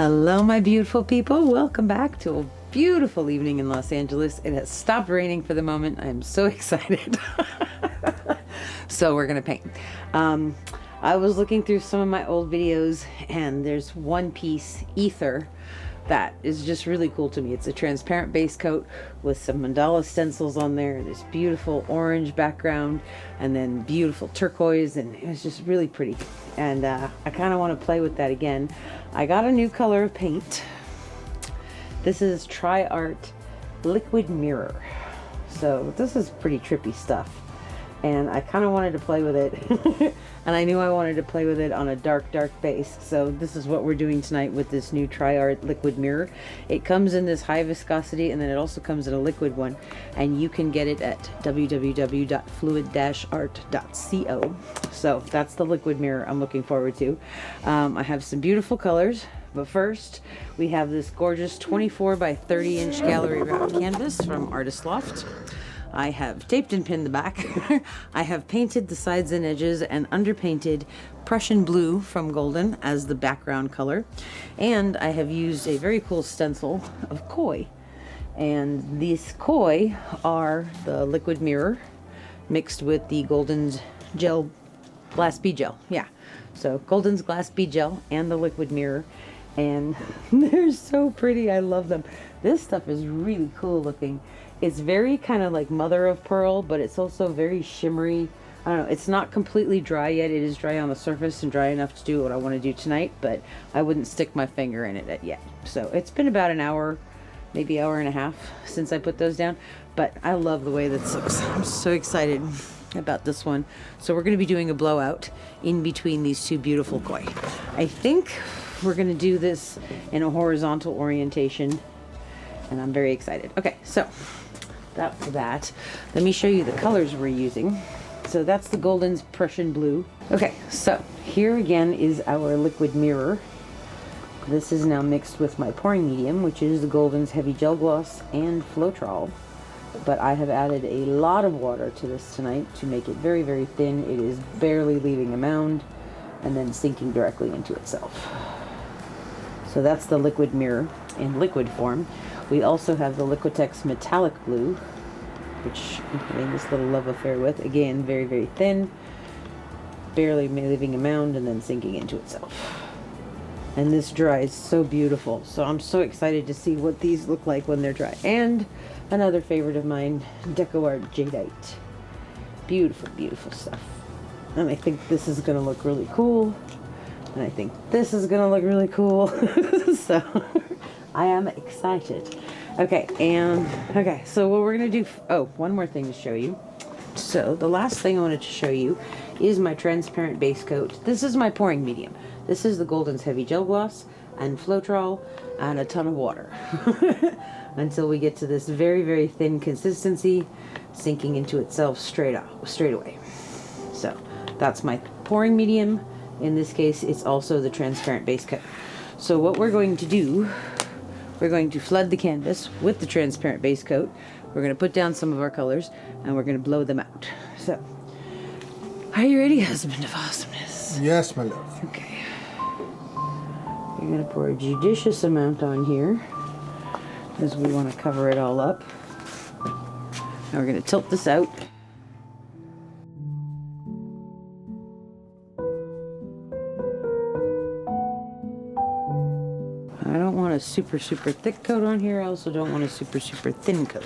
Hello, my beautiful people. Welcome back to a beautiful evening in Los Angeles. It has stopped raining for the moment. I am so excited. So we're gonna paint. I was looking through some of my old videos, and there's one piece, Ether, that is just really cool to me. It's a transparent base coat with some mandala stencils on there, this beautiful orange background, and then beautiful turquoise, and it was just really pretty. And I kind of want to play with that again. I got a new color of paint. This is TriArt Liquid Mirror. So this is pretty trippy stuff, and I kind of wanted to play with it. And I knew I wanted to play with it on a dark base. So this is what we're doing tonight with this new TriArt Liquid Mirror. It comes in this high viscosity, and then it also comes in a liquid one. And you can get it at www.fluid-art.co. So that's the liquid mirror I'm looking forward to. I have some beautiful colors. But first, we have this gorgeous 24 by 30 inch gallery wrap canvas from Artists Loft. I have taped and pinned the back. I have painted the sides and edges and underpainted Prussian Blue from Golden as the background color. And I have used a very cool stencil of koi. And these koi are the liquid mirror mixed with the Golden's gel, glass bead gel. Yeah. So Golden's glass bead gel and the liquid mirror. And they're so pretty. I love them. This stuff is really cool looking. It's very kind of like mother of pearl, but it's also very shimmery. I don't know, it's not completely dry yet. It is dry on the surface and dry enough to do what I want to do tonight, but I wouldn't stick my finger in it yet. So it's been about an hour, maybe hour and a half since I put those down, but I love the way this looks. I'm so excited about this one. So we're going to be doing a blowout in between these two beautiful koi. I think we're going to do this in a horizontal orientation, and I'm very excited. Okay, so that's that. Let me show you the colors we're using. So that's the Goldens Prussian Blue. Okay, so here again is our liquid mirror. This is now mixed with my pouring medium, which is the Goldens Heavy Gel Gloss and Floetrol. But I have added a lot of water to this tonight to make it very, very thin. It is barely leaving a mound and then sinking directly into itself. So that's the liquid mirror in liquid form. We also have the Liquitex Metallic Blue, which I'm having this little love affair with. Again, very, very thin, barely leaving a mound and then sinking into itself. And this dries so beautiful. So I'm so excited to see what these look like when they're dry. And another favorite of mine, DecoArt Jadeite. Beautiful, beautiful stuff. And I think this is going to look really cool. And I think this is going to look really cool. So I am excited. Okay, so what we're going to do, one more thing to show you. So the last thing I wanted to show you is my transparent base coat. This is my pouring medium. This is the Goldens Heavy Gel Gloss and Floetrol and a ton of water. Until we get to this very, very thin consistency, sinking into itself straight away. So that's my pouring medium. In this case, it's also the transparent base coat. So what we're going to do, we're going to flood the canvas with the transparent base coat. We're going to put down some of our colors, and we're going to blow them out. So, are you ready, husband of awesomeness? Yes, my love. Okay. You're going to pour a judicious amount on here, because we want to cover it all up. Now we're going to tilt this out. I don't want a super thick coat on here. I also don't want a super thin coat.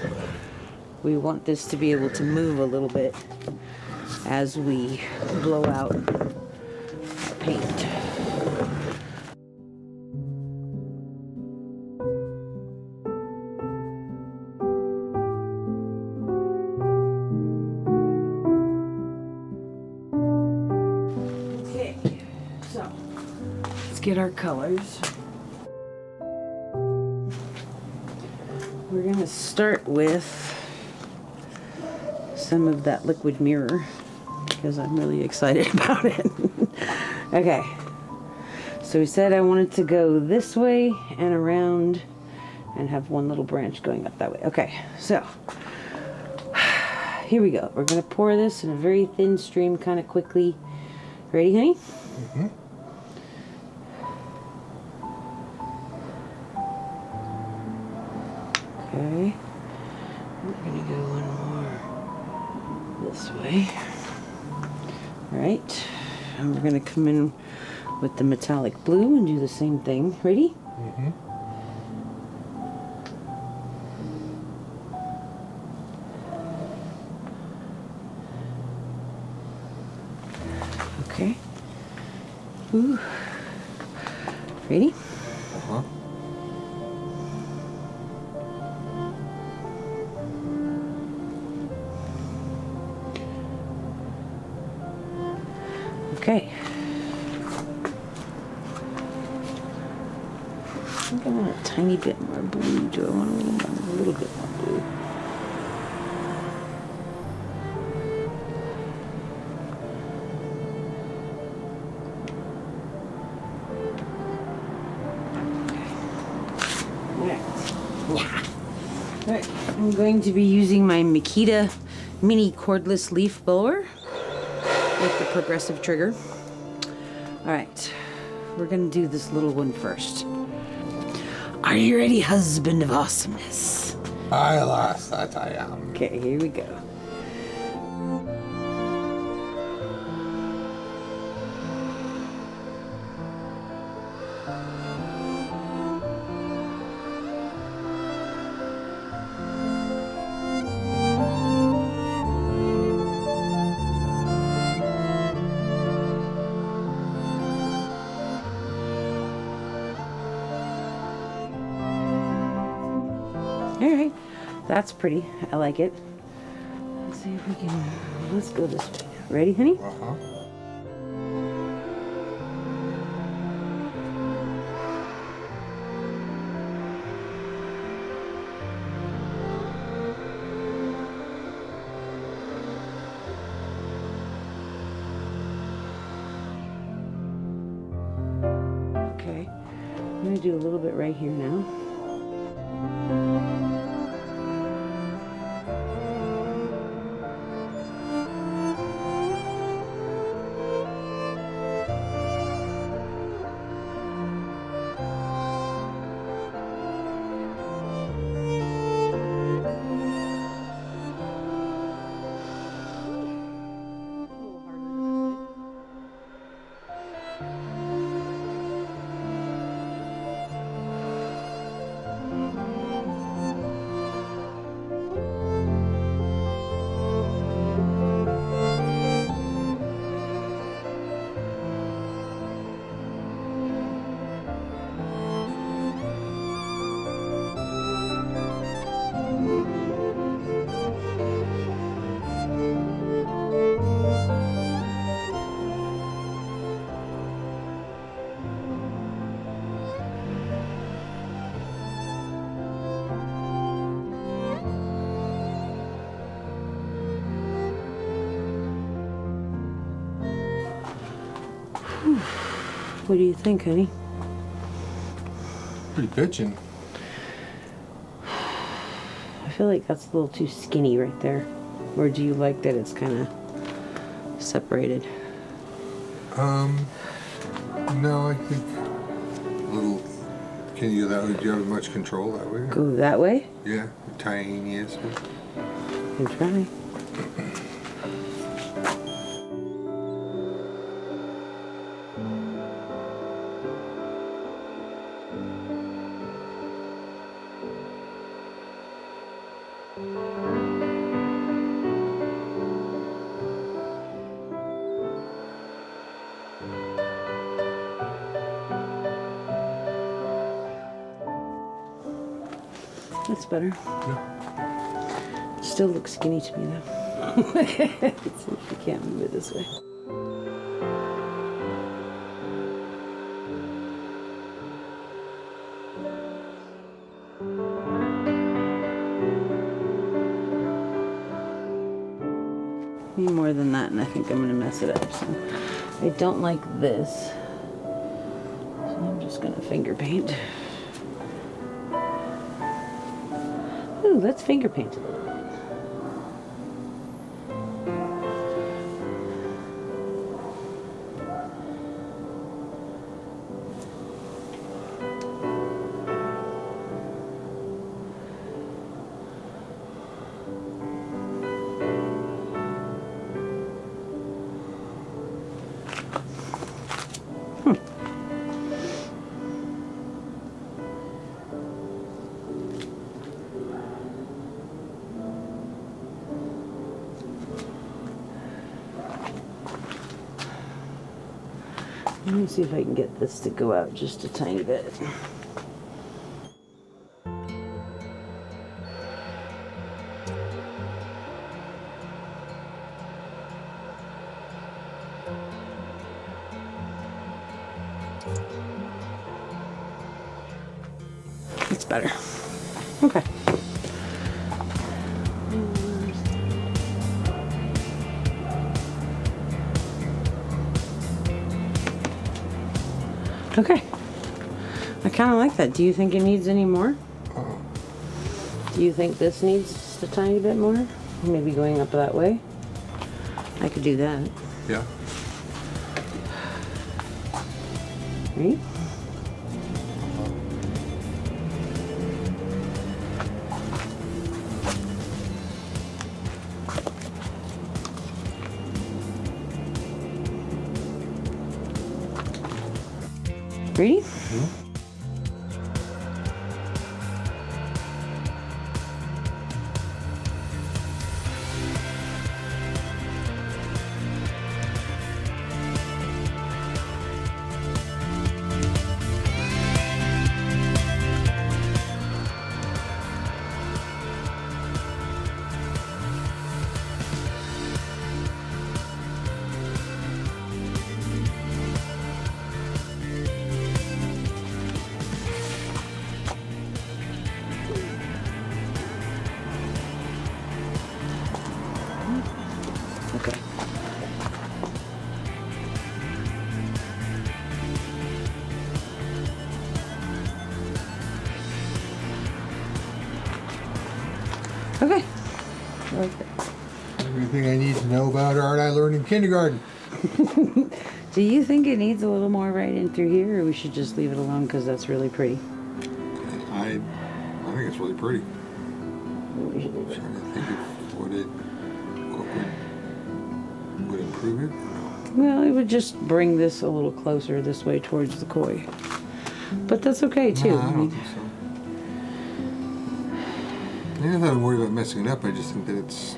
We want this to be able to move a little bit as we blow out our paint. Okay, so let's get our colors. We're going to start with some of that liquid mirror because I'm really excited about it. Okay, so we said I wanted to go this way and around and have one little branch going up that way. Okay, so here we go. We're going to pour this in a very thin stream kind of quickly. Ready, honey? Mm-hmm. Okay. We're gonna go one more this way. All right. And we're gonna come in with the metallic blue and do the same thing. Ready? Mm-hmm. Okay. Ooh. Ready? Uh-huh. Okay. I think I want a tiny bit more blue. Do I want a little bit more blue? Alright, I'm going to be using my Makita Mini Cordless Leaf Blower with the progressive trigger. Alright, we're going to do this little one first. Are you ready, husband of awesomeness? I lost that I am. Okay, here we go. Alright, that's pretty. I like it. Let's see if we can. Let's go this way. Ready, honey? Uh-huh. Okay. I'm going to do a little bit right here now. What do you think, honey? Pretty pitching. I feel like that's a little too skinny right there. Or do you like that it's kind of separated? No, I think a little. Can you do that? Do you have much control that way? Go that way? Yeah, tiny is. Good try. That's better. Yeah. Still looks skinny to me though. Let's see if we can't move it this way. Need more than that, and I think I'm gonna mess it up. So I don't like this, so I'm just gonna finger paint. Ooh, let's finger paint a little bit. Let me see if I can get this to go out just a tiny bit. It's better. Okay. Okay. I kind of like that. Do you think it needs any more? Do you think this needs just a tiny bit more? Maybe going up that way? I could do that. Yeah. Right? Ready? Mm-hmm. Okay. Okay. I like that. Everything I need to know about art I learned in kindergarten. Do you think it needs a little more right in through here, or we should just leave it alone because that's really pretty? I think it's really pretty. We should leave it. Trying to think of what would improve it. No. Well, it would just bring this a little closer this way towards the koi. But that's okay too. No, I don't think so. I'm not worried about messing it up. I just think that it's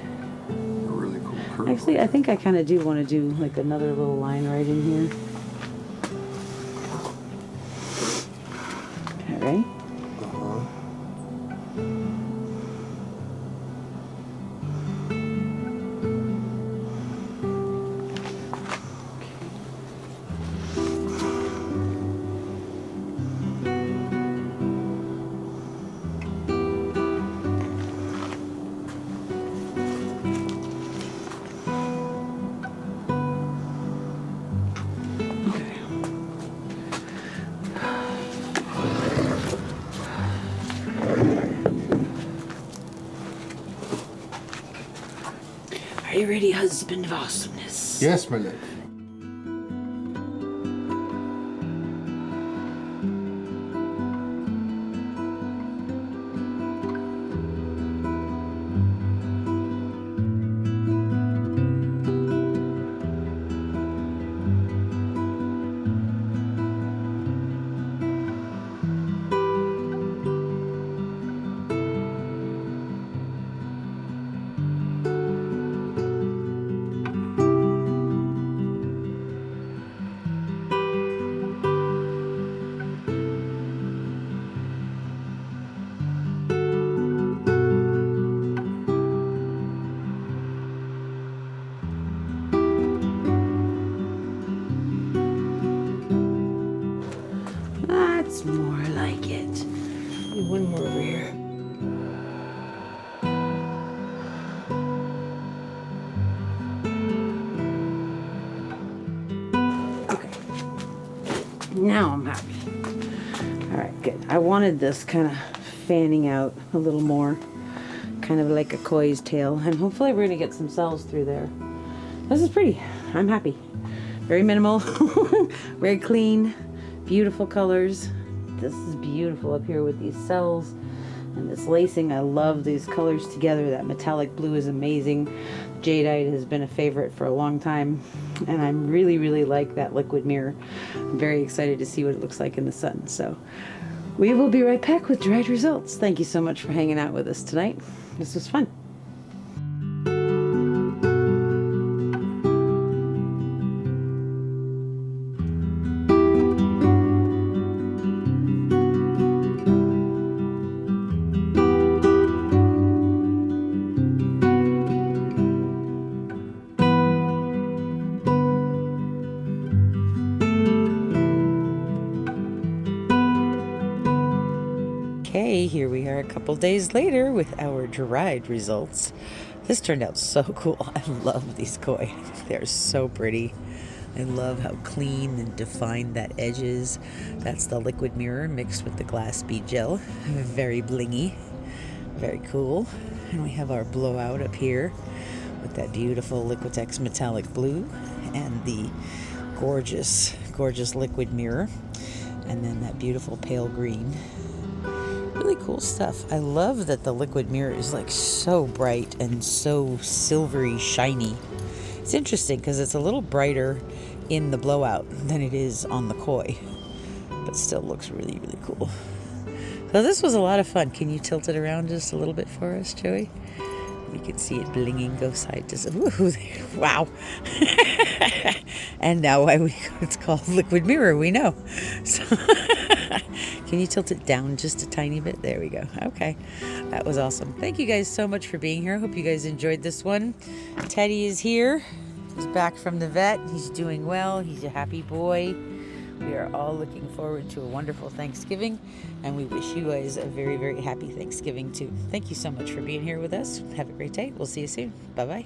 a really cool curve. Actually, I think I kind of do want to do like another little line right in here. All right. Uh-huh. Are you ready, husband of awesomeness? Yes, my love. That's more like it. One more over here. Okay. Now I'm happy. All right, good. I wanted this kind of fanning out a little more, kind of like a koi's tail, and hopefully we're gonna get some cells through there. This is pretty. I'm happy. Very minimal, very clean, beautiful colors. This is beautiful up here with these cells and this lacing. I love these colors together. That metallic blue is amazing. Jadeite has been a favorite for a long time, and I really like that liquid mirror. I'm very excited to see what it looks like in the sun. So we will be right back with dried results. Thank you so much for hanging out with us tonight. This was fun. everybody, here we are a couple days later with our dried results. This turned out so cool. I love these koi. They're so pretty. I love how clean and defined that edge is. That's the liquid mirror mixed with the glass bead gel. Very blingy. Very cool. And we have our blowout up here with that beautiful Liquitex Metallic Blue and the gorgeous, gorgeous liquid mirror. And then that beautiful pale green. Really cool stuff. I love that the liquid mirror is like so bright and so silvery shiny. It's interesting because it's a little brighter in the blowout than it is on the koi, but still looks really, really cool. So this was a lot of fun. Can you tilt it around just a little bit for us, Joey? You can see it blinging, go side to side. Woohoo, wow. And now it's called liquid mirror, we know. So can you tilt it down just a tiny bit? There we go. Okay, that was awesome. Thank you guys so much for being here. Hope you guys enjoyed this one. Teddy is here. He's back from the vet. He's doing well. He's a happy boy. We are all looking forward to a wonderful Thanksgiving, and we wish you guys a very, very happy Thanksgiving too. Thank you so much for being here with us. Have a great day. We'll see you soon. Bye-bye.